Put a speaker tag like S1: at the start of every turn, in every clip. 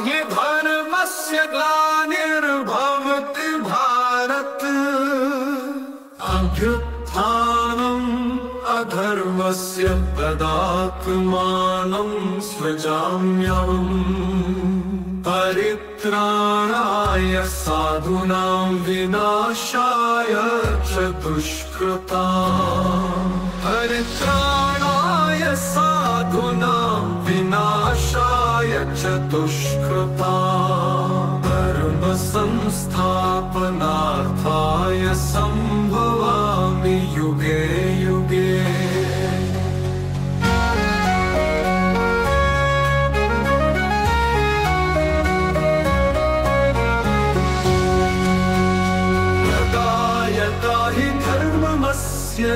S1: हि धर्मस्य ग्लानिर्भवति भारत अभ्युत्थानम् अधर्मस्य तदात्मानं सृजाम्यहम् परित्राणाय साधूनां विनाशाय च दुष्कृताम् परित्राणाय साधूनां विनाशाय च दुष्कृताम् धर्म संस्थापनार्थाय संभवामि युगे युगे।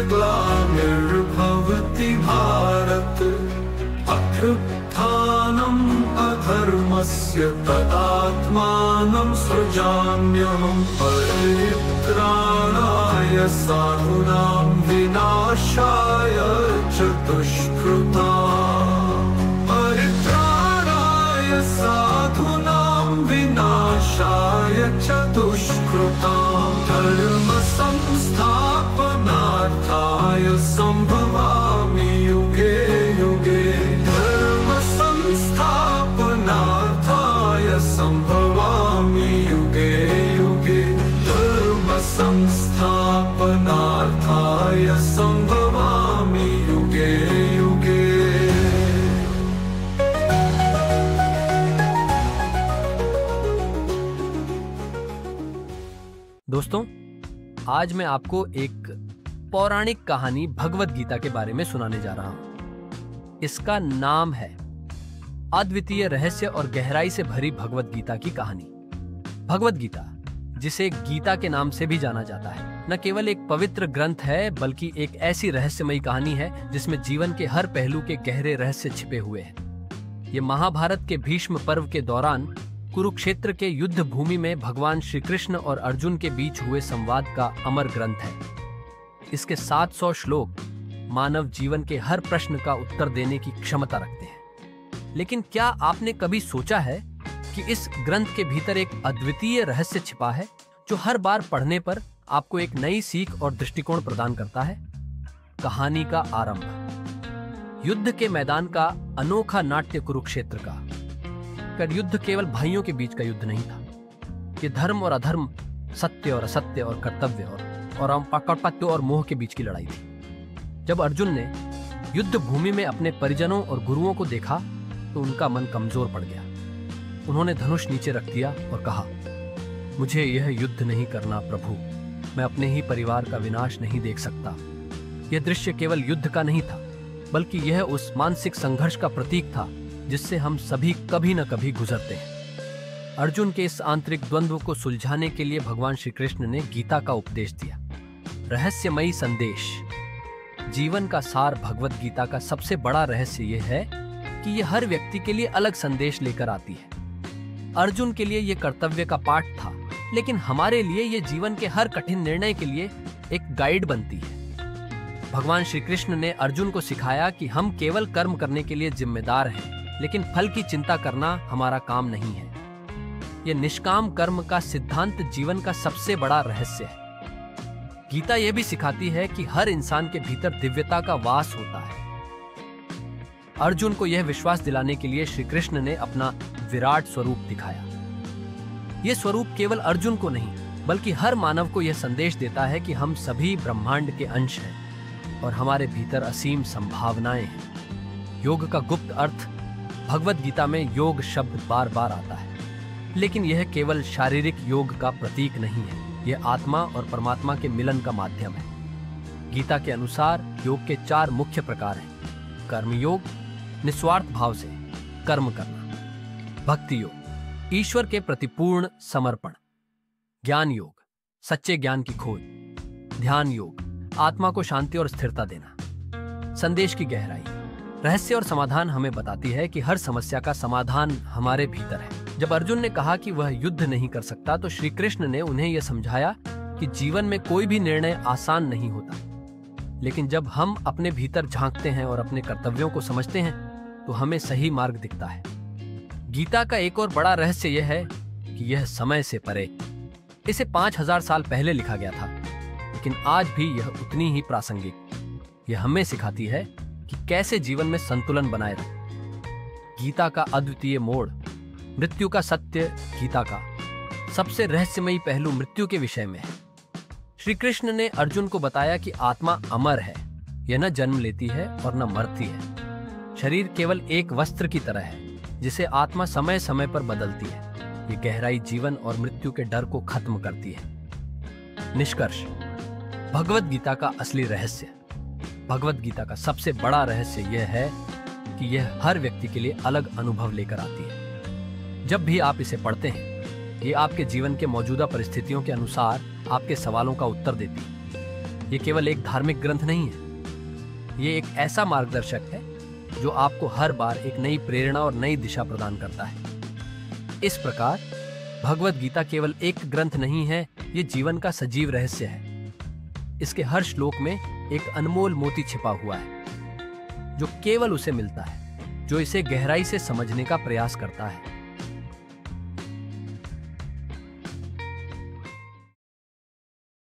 S1: ग्लानिर्भवति भारत अभ्युत्थानम् अधर्मस्य तदात्मानं सृजाम्यहम् परित्राणाय साधूनां विनाशाय च दुष्कृताम् परित्राणाय साधूनां विनाशाय च दुष्कृताम् धर्म संस्थापनार्थाय संभवामि युगे युगे धर्म संस्थापनार्थाय संभवामि युगे युगे धर्म संस्थापनार्थाय संभवामि युगे युगे।
S2: दोस्तों, आज मैं आपको एक पौराणिक कहानी भगवद गीता के बारे में सुनाने जा रहा हूं। इसका नाम है अद्वितीय रहस्य और गहराई से भरी भगवद गीता की कहानी। भगवद गीता, जिसे गीता के नाम से भी जाना जाता है, न केवल एक पवित्र ग्रंथ है बल्कि एक ऐसी रहस्यमयी कहानी है जिसमें जीवन के हर पहलू के गहरे रहस्य छिपे हुए हैं। ये महाभारत के भीष्म पर्व के दौरान कुरुक्षेत्र के युद्ध भूमि में भगवान श्री कृष्ण और अर्जुन के बीच हुए संवाद का अमर ग्रंथ है। इसके 700 श्लोक मानव जीवन के हर प्रश्न का उत्तर देने की क्षमता रखते हैं। लेकिन क्या आपने कभी सोचा है कि इस ग्रंथ के भीतर एक अद्वितीय रहस्य छिपा है जो हर बार पढ़ने पर आपको एक नई सीख और दृष्टिकोण प्रदान करता है? कहानी का आरंभ युद्ध के मैदान का अनोखा नाट्य कुरुक्षेत्र का। पर युद्ध केवल भाइयों के बीच का युद्ध नहीं था। ये धर्म और अधर्म, सत्य और असत्य और कर्तव्य और पकड़पत्य और मोह के बीच की लड़ाई थी। जब अर्जुन ने युद्ध भूमि में अपने परिजनों और गुरुओं को देखा तो उनका मन कमजोर पड़ गया। उन्होंने धनुष नीचे रख दिया और कहा, मुझे यह युद्ध नहीं करना प्रभु, मैं अपने ही परिवार का विनाश नहीं देख सकता। यह दृश्य केवल युद्ध का नहीं था बल्कि यह उस मानसिक संघर्ष का प्रतीक था जिससे हम सभी कभी न कभी गुजरते हैं। अर्जुन के इस आंतरिक द्वंद्व को सुलझाने के लिए भगवान श्री कृष्ण ने गीता का उपदेश दिया। रहस्यमयी संदेश। जीवन का सार भगवद गीता का सबसे बड़ा रहस्य यह है कि यह हर व्यक्ति के लिए अलग संदेश लेकर आती है। अर्जुन के लिए यह कर्तव्य का पाठ था, लेकिन हमारे लिए यह जीवन के हर कठिन निर्णय के लिए एक गाइड बनती है। भगवान श्री कृष्ण ने अर्जुन को सिखाया कि हम केवल कर्म करने के लिए जिम्मेदार हैं, लेकिन फल की चिंता करना हमारा काम नहीं है। यह निष्काम कर्म का सिद्धांत जीवन का सबसे बड़ा रहस्य है। गीता यह भी सिखाती है कि हर इंसान के भीतर दिव्यता का वास होता है। अर्जुन को यह विश्वास दिलाने के लिए श्री कृष्ण ने अपना विराट स्वरूप दिखाया। यह स्वरूप केवल अर्जुन को नहीं बल्कि हर मानव को यह संदेश देता है कि हम सभी ब्रह्मांड के अंश हैं और हमारे भीतर असीम संभावनाएं हैं। योग का गुप्त अर्थ। भगवद गीता में योग शब्द बार बार आता है, लेकिन यह केवल शारीरिक योग का प्रतीक नहीं है, यह आत्मा और परमात्मा के मिलन का माध्यम है। गीता के अनुसार योग के 4 मुख्य प्रकार हैं। कर्म योग, निस्वार्थ भाव से कर्म करना। भक्ति योग, ईश्वर के प्रति पूर्ण समर्पण। ज्ञान योग, सच्चे ज्ञान की खोज। ध्यान योग, आत्मा को शांति और स्थिरता देना। संदेश की गहराई। रहस्य और समाधान हमें बताती है कि हर समस्या का समाधान हमारे भीतर है। जब अर्जुन ने कहा कि वह युद्ध नहीं कर सकता तो श्री कृष्ण ने उन्हें यह समझाया कि जीवन में कोई भी निर्णय आसान नहीं होता, लेकिन जब हम अपने भीतर झांकते हैं और अपने कर्तव्यों को समझते हैं तो हमें सही मार्ग दिखता है। गीता का एक और बड़ा रहस्य यह है कि यह समय से परे। इसे 5000 साल पहले लिखा गया था, लेकिन आज भी यह उतनी ही प्रासंगिक। यह हमें सिखाती है कि कैसे जीवन में संतुलन बनाए रखें। गीता का अद्वितीय मोड़, मृत्यु का सत्य। गीता का सबसे रहस्यमयी पहलू मृत्यु के विषय में है। श्री कृष्ण ने अर्जुन को बताया कि आत्मा अमर है, यह न जन्म लेती है और न मरती है। शरीर केवल एक वस्त्र की तरह है जिसे आत्मा समय समय पर बदलती है। ये गहराई जीवन और मृत्यु के डर को खत्म करती है। निष्कर्ष, भगवत गीता का असली रहस्य, भगवत गीता का सबसे बड़ा रहस्य यह है कि यह हर व्यक्ति के लिए अलग अनुभव लेकर आती है। जब भी आप इसे पढ़ते हैं, ये आपके जीवन के मौजूदा परिस्थितियों के अनुसार आपके सवालों का उत्तर देती है। ये केवल एक धार्मिक ग्रंथ नहीं है, ये एक ऐसा मार्गदर्शक है जो आपको हर बार एक नई प्रेरणा और नई दिशा प्रदान करता है। इस प्रकार भगवत गीता केवल एक ग्रंथ नहीं है, ये जीवन का सजीव रहस्य है। इसके हर श्लोक में एक अनमोल मोती छिपा हुआ है जो केवल उसे मिलता है जो इसे गहराई से समझने का प्रयास करता है।